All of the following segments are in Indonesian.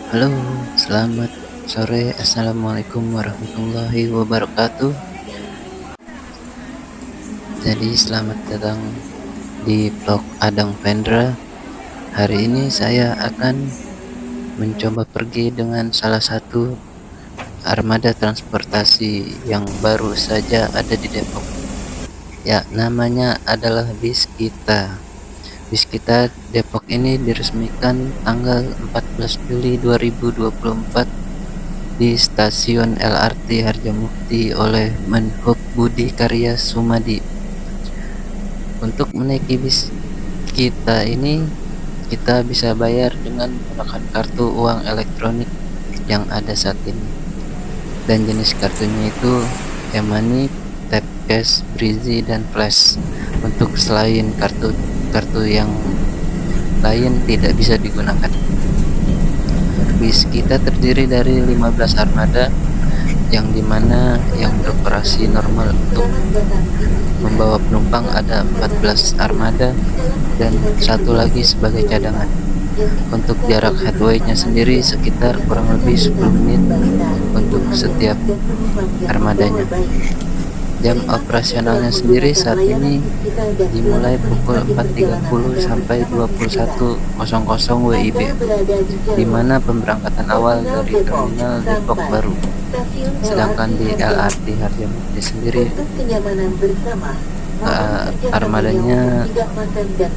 Halo, selamat sore. Assalamualaikum warahmatullahi wabarakatuh. Jadi selamat datang di vlog Adang Vendra. Hari ini saya akan mencoba pergi dengan salah satu armada transportasi yang baru saja ada di Depok. Ya, namanya adalah Bis Kita. Bis Kita Depok ini diresmikan tanggal 14 Juli 2024 di stasiun LRT Harjamukti oleh Menhub Budi Karya Sumadi. Untuk menaiki bis kita ini, kita bisa bayar dengan menggunakan kartu uang elektronik yang ada saat ini. Dan jenis kartunya itu e-money, tap cash, Breezy, dan flash. Untuk selain kartu yang lain tidak bisa digunakan. Bis kita terdiri dari 15 armada yang dimana yang beroperasi normal untuk membawa penumpang ada 14 armada dan satu lagi sebagai cadangan. Untuk jarak headway-nya sendiri sekitar kurang lebih 10 menit untuk setiap armadanya. Jam operasionalnya sendiri saat ini dimulai pukul 4.30 sampai 21.00 WIB, di mana pemberangkatan awal dari terminal Depok Baru. Sedangkan di LRT Harjamukti sendiri armadanya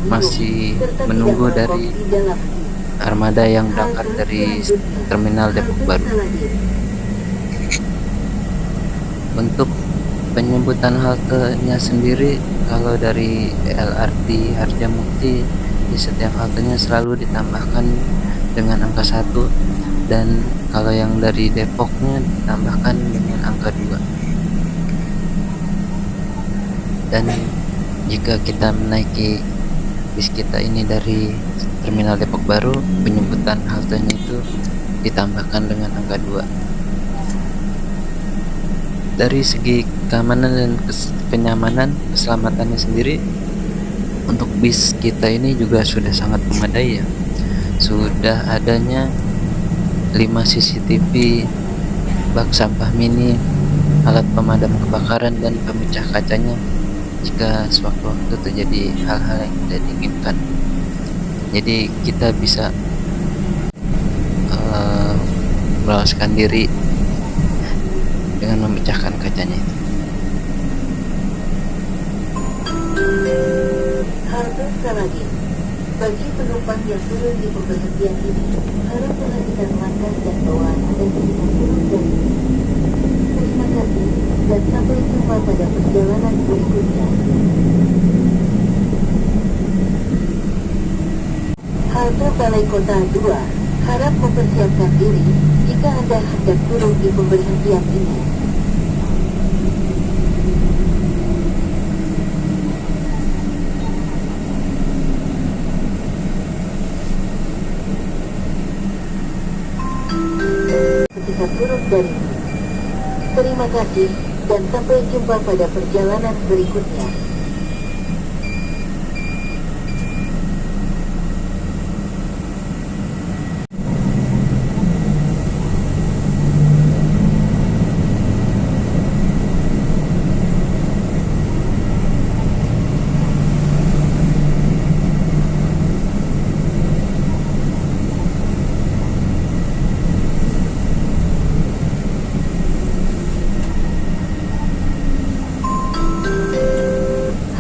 masih menunggu dari armada yang berangkat dari terminal Depok Baru. Untuk penyebutan haltenya sendiri, kalau dari LRT Harjamukti di setiap haltenya selalu ditambahkan dengan angka 1, dan kalau yang dari Depoknya ditambahkan dengan angka 2. Dan jika kita menaiki bis kita ini dari terminal Depok Baru, penyebutan haltenya itu ditambahkan dengan angka 2. Dari segi keamanan dan kenyamanan, keselamatannya sendiri, untuk bis kita ini juga sudah sangat memadai ya. Sudah adanya 5 CCTV, bak sampah mini, alat pemadam kebakaran, dan pemecah kacanya jika sewaktu-waktu terjadi hal-hal yang tidak diinginkan. Jadi kita bisa meloloskan diri dengan memecahkan kacanya itu. Halte Saladin. Bagi penumpang yang turun di pemberhentian ini, harap perhatikan langkah dan bawaan Anda ketika turun dari bis. Terima kasih, dan sampai jumpa pada perjalanan berikutnya. Halte Balai Kota 2. Harap mempersiapkan diri jika Anda hendak turun di pemberhentian ini. Ketika turun dari bis. Terima kasih, dan sampai jumpa pada perjalanan berikutnya.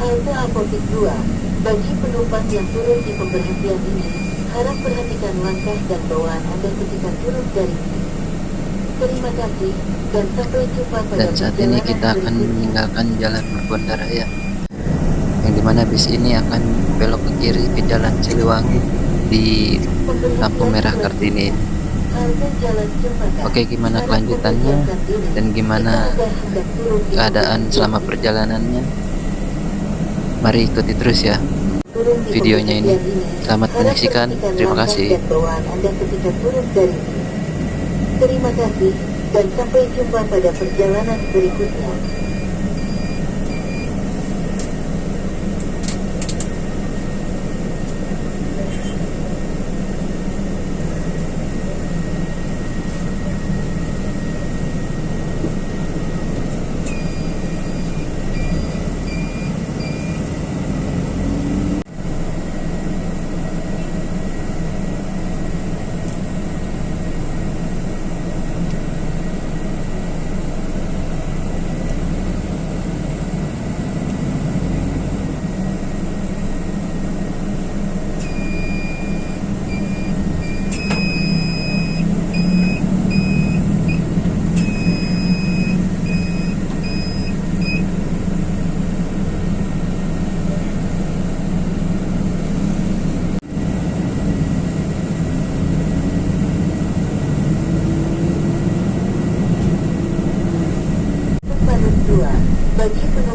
Halte Apotik 2. Bagi penumpang yang turun di pemberhentian ini, harap perhatikan langkah dan bawaan Anda ketika turun dari bis. Terima kasih, dan sampai jumpa pada Dan saat ini kita akan meninggalkan jalan Margonda Raya, yang dimana bis ini akan belok ke kiri ke jalan Siliwangi di lampu merah Kartini. Oke, gimana kelanjutannya dan gimana keadaan selama perjalanannya? Mari ikuti terus ya videonya ini. Selamat menyaksikan. Terima kasih. Terima kasih, dan sampai jumpa pada perjalanan berikutnya.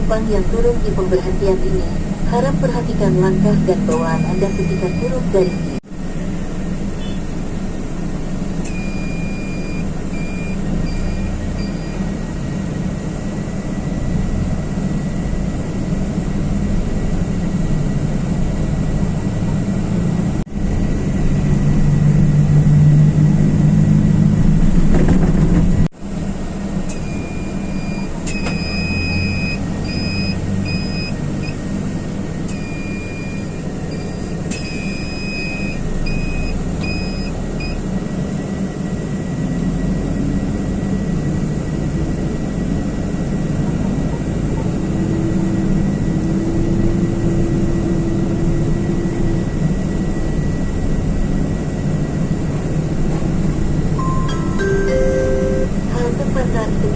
penumpang yang turun di pemberhentian ini, harap perhatikan langkah dan bawaan Anda ketika turun dari bis.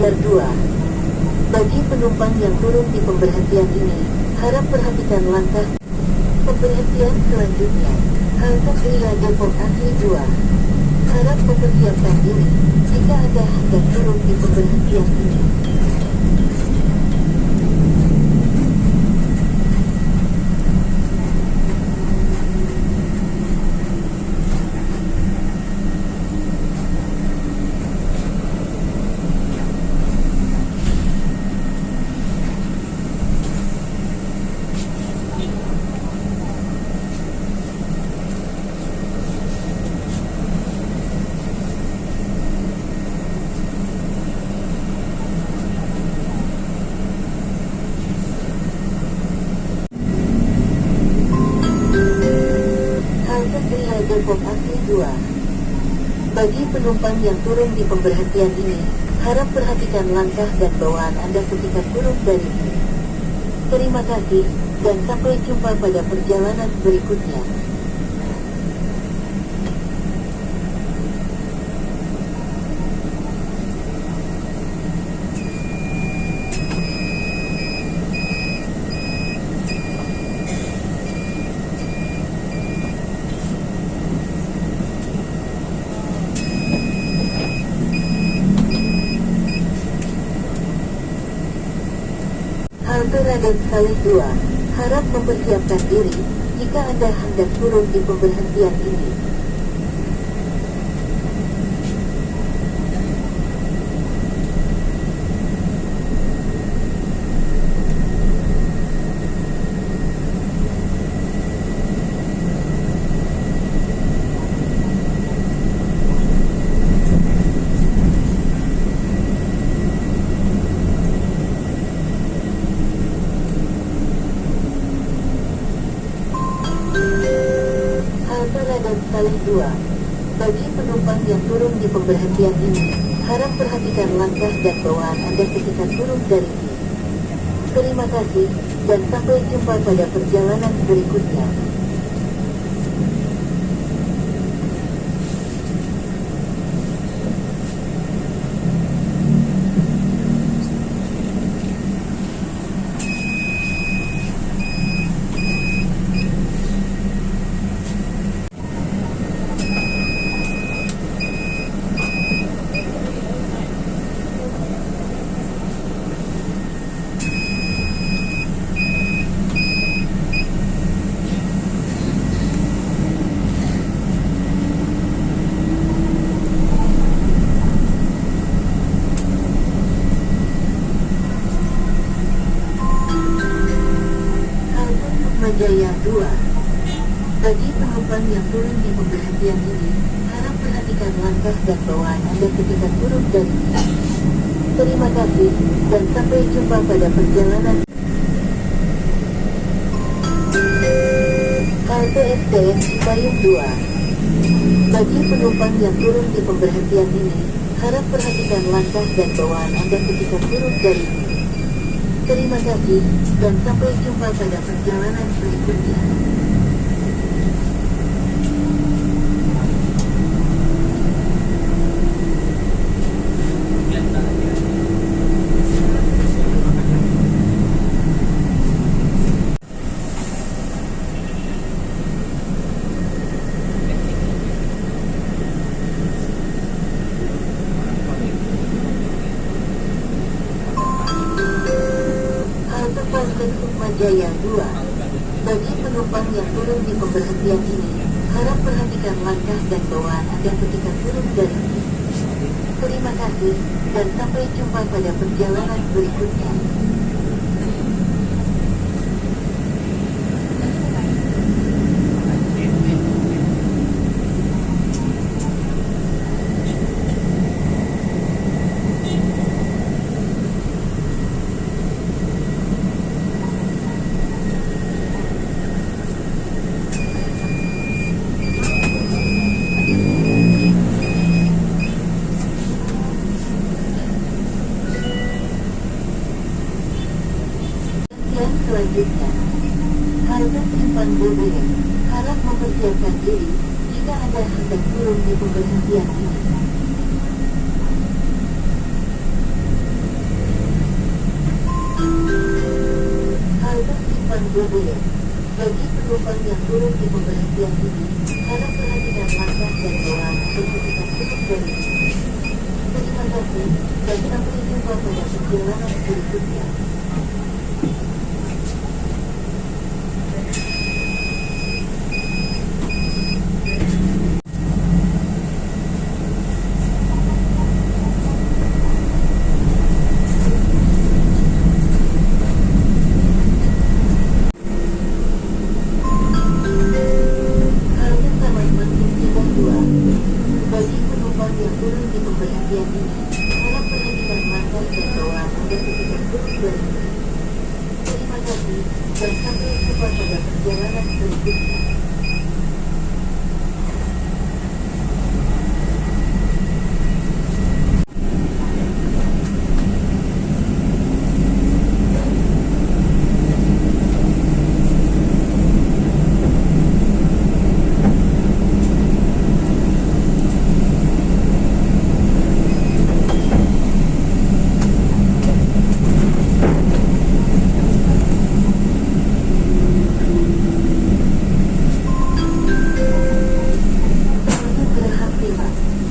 Tegar 2. Bagi penumpang yang turun di pemberhentian ini, harap perhatikan langkah. Pemberhentian selanjutnya, halte Pria Depok Asri 2. Harap mempersiapkan diri jika Anda hendak turun di pemberhentian ini. Depok Asri 2. Bagi penumpang yang turun di pemberhentian ini, harap perhatikan langkah dan bawaan Anda ketika turun dari bis. Terima kasih, dan sampai jumpa pada perjalanan berikutnya. Halte Raden Saleh 2. Harap mempersiapkan diri jika Anda hendak turun di pemberhentian ini. Dan Saleh 2. Bagi penumpang yang turun di pemberhentian ini, harap perhatikan langkah dan bawaan Anda ketika turun dari bis. Terima kasih, dan sampai jumpa pada perjalanan berikutnya. Jaya 2. Bagi penumpang yang turun di pemberhentian ini, harap perhatikan langkah dan bawaan Anda ketika turun dari bis. Terima kasih, dan sampai jumpa pada perjalanan. Halte STS Cipayung 2. Bagi penumpang yang turun di pemberhentian ini, harap perhatikan langkah dan bawaan Anda ketika turun dari bis. Terima kasih, dan sampai jumpa pada perjalanan berikutnya. Jaya 2. Bagi penumpang yang turun di pemberhentian ini, harap perhatikan langkah dan bawaan Anda ketika turun dari bis. Terima kasih, dan sampai jumpa pada perjalanan berikutnya. Dan selanjutnya, halte Simpang BBM, harap mempersiapkan diri jika Anda hendak turun di pemberhentian ini. Halte Simpang BBM, bagi penumpang yang turun di pemberhentian ini, harap perhatikan langkah dan bawaan Anda ketika turun dari bis. Terima kasih, dan sampai jumpa pada perjalanan berikutnya. Bagi penumpang yang turun di pemberhentian ini, harap perhatikan langkah dan bawaan Anda ketika turun dari bis. Terima kasih, dan sampai jumpa pada perjalanan berikutnya.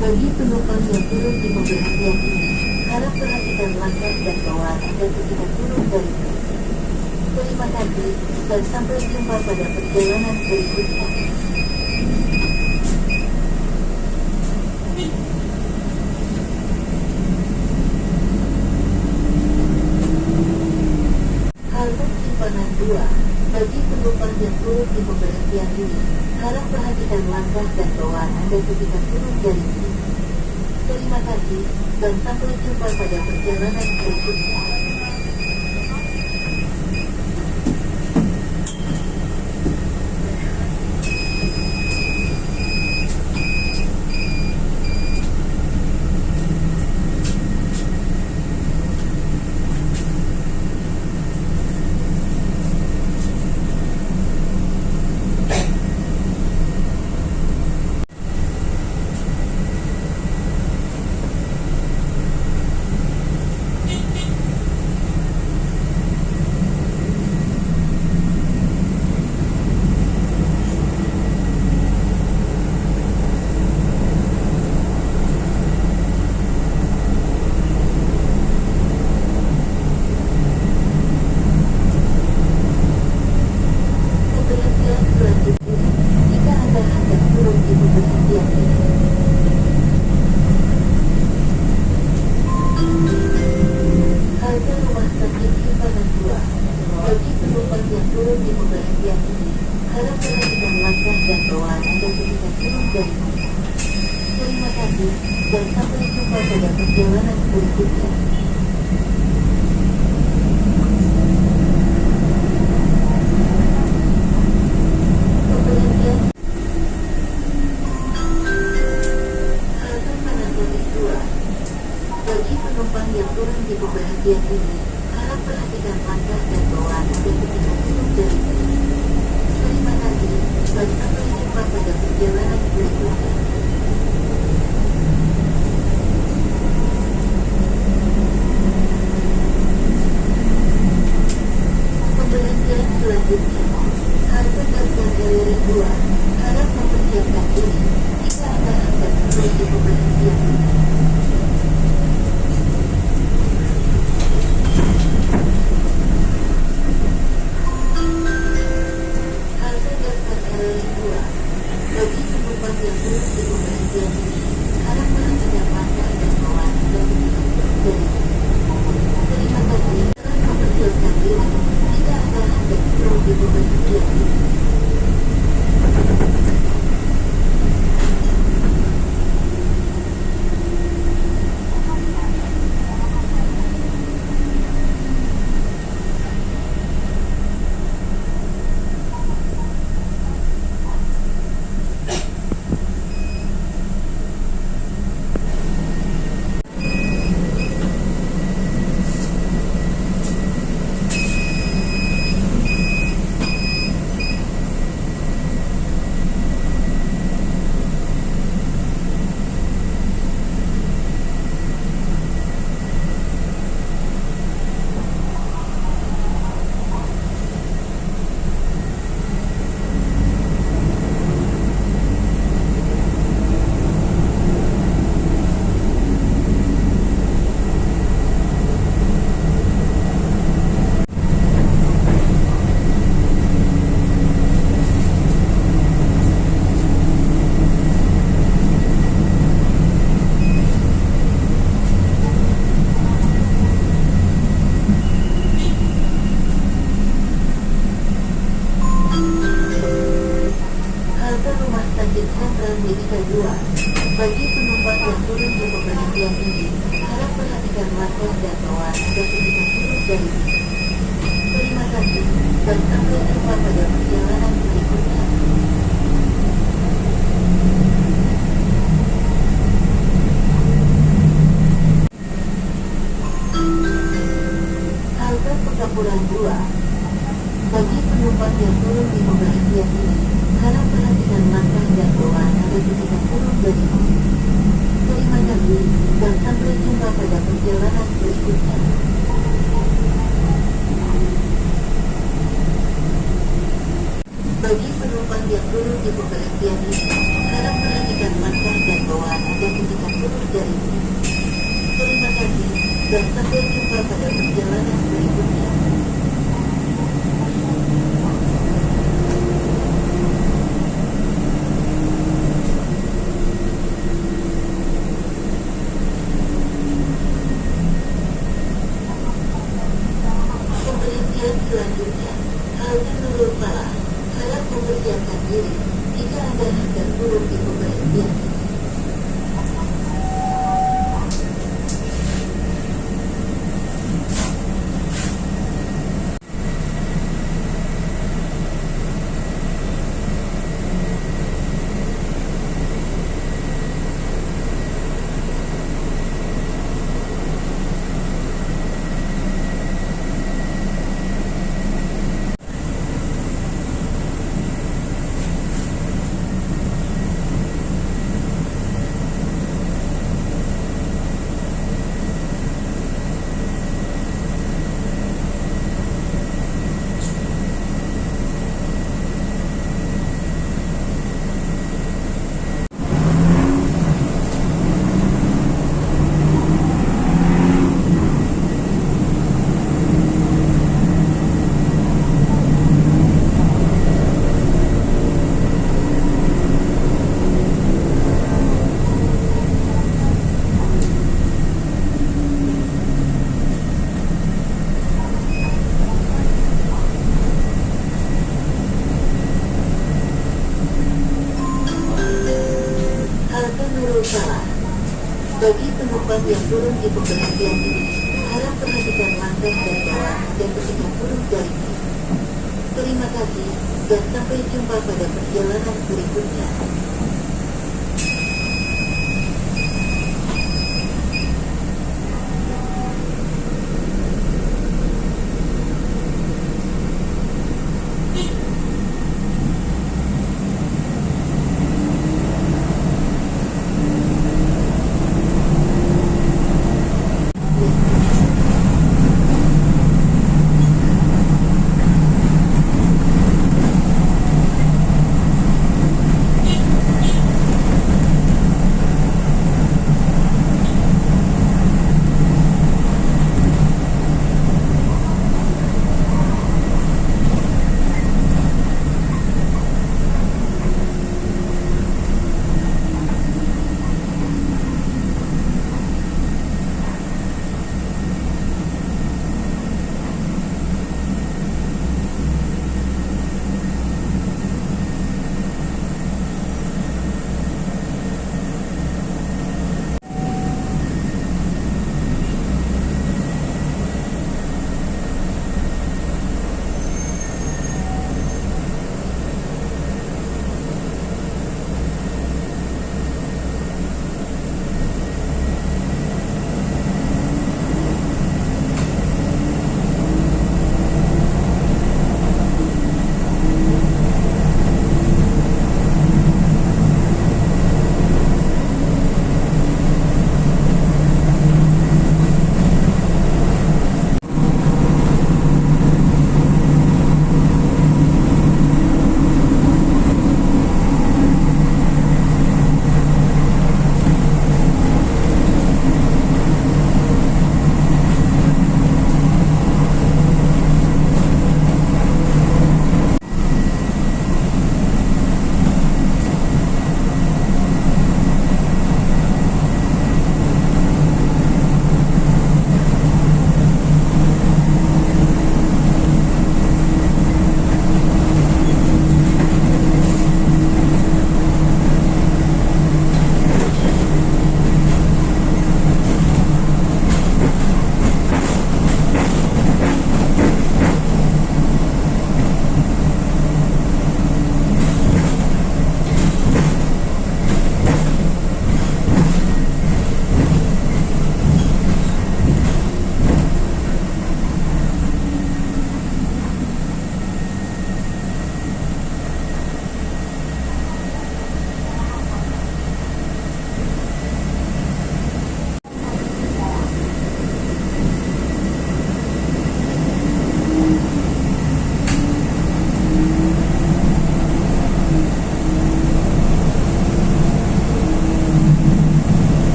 Bagi penumpang yang turun di pemberhentian ini, harap perhatikan langkah dan bawaan Anda ketika turun dari bis. Terima kasih, dan sampai jumpa pada perjalanan berikutnya. Halte Simpanan 2, bagi penumpang yang turun di pemberhentian ini, harap perhatikan langkah dan bawaan Anda ketika turun dari bis. Terima kasih, dan sampai jumpa pada perjalanan berikutnya. Jika Anda hendak turun di pemberhentian ini, halte Rumah Sakit Simpanan 2, bagi penumpang yang turun di pemberhentian ini, harap perhatikan langkah dan bawaan Anda ketika turun dari bis. Terima kasih, dan sampai jumpa pada perjalanan berikutnya. Bagi penumpang yang turun di pemberhentian ini, harap perhatikan langkah dan bawaan Anda ketika turun dari bis. Terima kasih, dan sampai jumpa pada perjalanan berikutnya. Pemberhentian selanjutnya, halte Kapten Galeri 2, harap mempersiapkan diri jika Anda hendak turun di pemberhentian ini. langkah dan doa agar kita turun dari bis. Terima kasih dan sampai jumpa pada perjalanan berikutnya. Halte Petamburan 2. Bagi penumpang yang turun di pemberhentian ini, harap perhatikan langkah dan doa agar kita turun dari bis. Terima kasih dan sampai jumpa pada perjalanan berikutnya. Bagi penumpang yang turun di pemberhentian ini, harap perhatikan langkah dan doa agar kita turun dari bis. Terima kasih dan sampai jumpa pada perjalanan berikutnya. Pemberhentian selanjutnya, halte Nurul Falah. Harap mempersiapkan diri jika Anda hendak turun di pemberhentian ini. Halte Nurul Falah. Bagi penumpang yang turun di pemberhentian ini, harap perhatikan langkah dan doa agar ketika turun dari bis. Terima kasih dan sampai jumpa pada perjalanan berikutnya.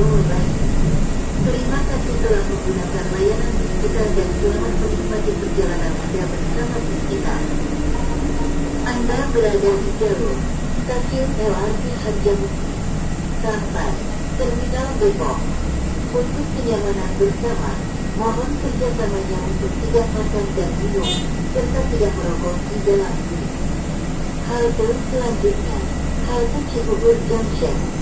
jauh lain. Terima kasih telah menggunakan layanan bus kita dan selamat menikmati perjalanan Anda bersama bus kita. Anda berada di jalur stasiun LRT Harjamukti sampai Terminal Depok. Untuk kenyamanan bersama, mohon kerjasamanya untuk tidak makan dan minum, serta tidak merokok di dalam bus. Halte selanjutnya, halte Cibubur Junction.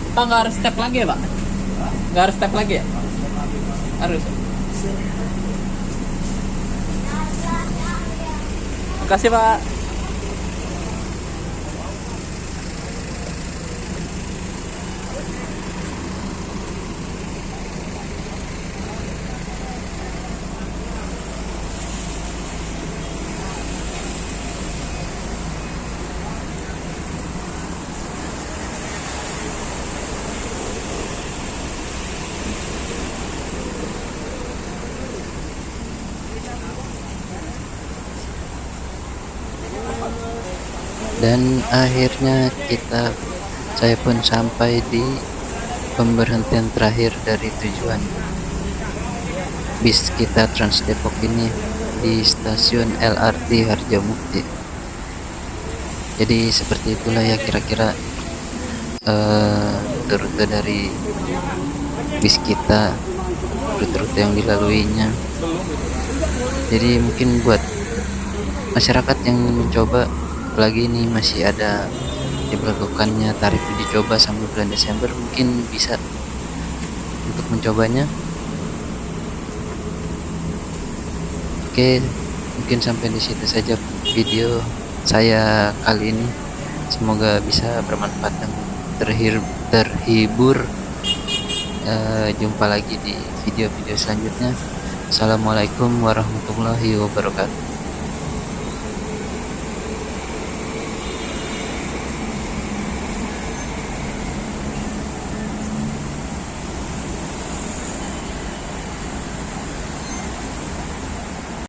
Pak nggak harus step lagi ya Pak? Nggak harus step lagi ya? Harus. Makasih Pak. Dan akhirnya saya pun sampai di pemberhentian terakhir dari tujuan bis kita Trans Depok ini, di stasiun LRT Harjamukti. Jadi seperti itulah ya kira-kira rute dari bis kita, rute-rute yang dilaluinya. Jadi mungkin buat masyarakat yang mencoba, apalagi ini masih ada diberlakukannya tarif uji coba sampai bulan Desember, mungkin bisa untuk mencobanya. Oke, mungkin sampai di situ saja video saya kali ini. Semoga bisa bermanfaat dan terhibur. Jumpa lagi di video-video selanjutnya. Assalamualaikum warahmatullahi wabarakatuh.